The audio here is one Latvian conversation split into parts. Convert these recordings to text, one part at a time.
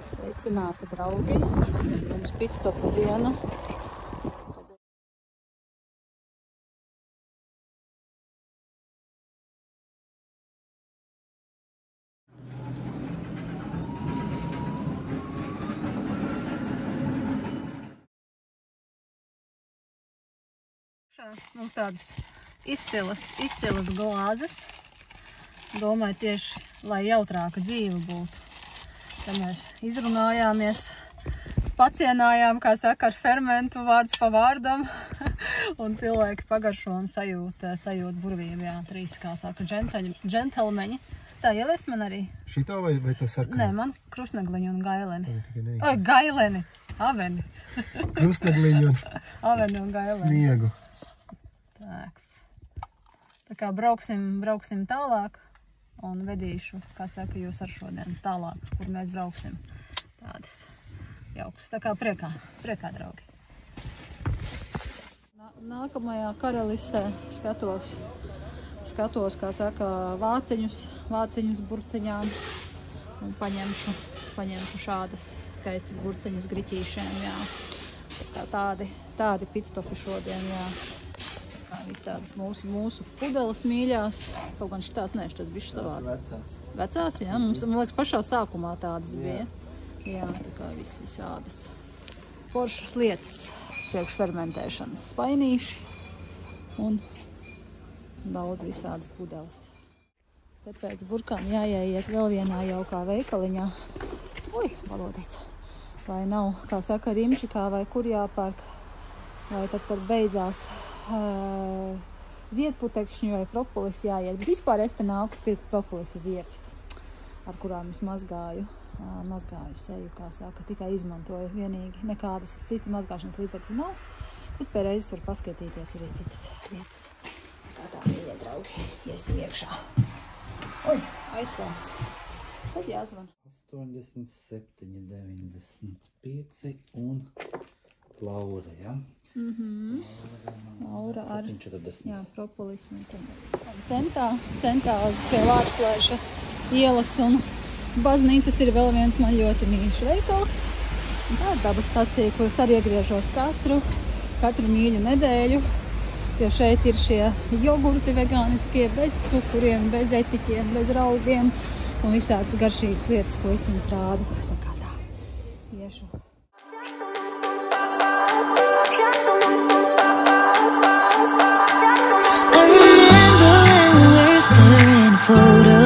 Sveicināti, draugi! Šodien mums pitstopu diena. Mums tādas izcilas glāzes. Domāju tieši, lai jautrāka dzīve būtu. Tad mēs izrunājāmies, pacienājām, kā saka, ar fermentu vārds pa vārdam. Un cilvēki pagaršo un sajūt burvību. Jā, trīs, kā saka, džentelmeņi. Tā ielies man arī. Šitā vai to sarkanu? Nē, man krustnegliņu un gaileni. Oi, gaileni! Aveni! Krustnegliņu un aveni un gaileni. Sniegu. Tā kā brauksim tālāk un vedīšu, kā saka, jūs ar šodien tālāk, kur mēs brauksim. Tādas jaukas. Tā kā priekā, draugi. Nākamajā karalistē skatos, kā saka, vāciņus burciņām un paņemšu šādas skaistas burciņas griķīšiem, jā. Tā kā tādi pitstopi šodien, jā. Visādas mūsu pudeles mīļās. Kaut gan šitās nē, šitas bišķi savādi. Vecās, jā. Mums, man liekas, pašā sākumā tādas bija. Jā, tā kā visādas foršas lietas priekš fermentēšanas. Spainīši un daudz visādas pudeles. Te pēc burkām jāiet vēl vienā jaukā veikaliņā. Ui, valodīts. Lai nav, kā saka, rimšikā vai kur jāpērk. Vai tad, kad beidzās ziedputekšņi vai propolis jāiet. Bet vispār es te nāku pirkt propolisa ziepes, ar kurām es mazgāju seju, kā saka, tikai izmantoju vienīgi. Nekādas citi mazgāšanas līdzekļi nav, bet pēc reizes var paskatīties arī citas lietas. Tā, mīļie draugi, iesim iekšā. Oi, aizslēgts. Tad jāzvan. 87, 95 un Laura, ja? Laura ar 740. Jā, propolismu. Centrā uz pie Vārtsplēša ielas un baznīcas ir vēl viens man ļoti mīļš veikals. Un tā ir dabas stacija, kuras arī iegriežos katru mīļu nedēļu. Jo šeit ir šie jogurti vegāniskie, bez cukuriem, bez etiķiem, bez raugiem un visādas garšīgas lietas, ko es jums rādu. Tā kā tā, iešu. Staring a photo.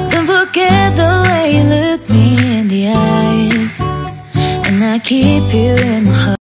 Don't forget the way you look me in the eyes, and I keep you in my heart.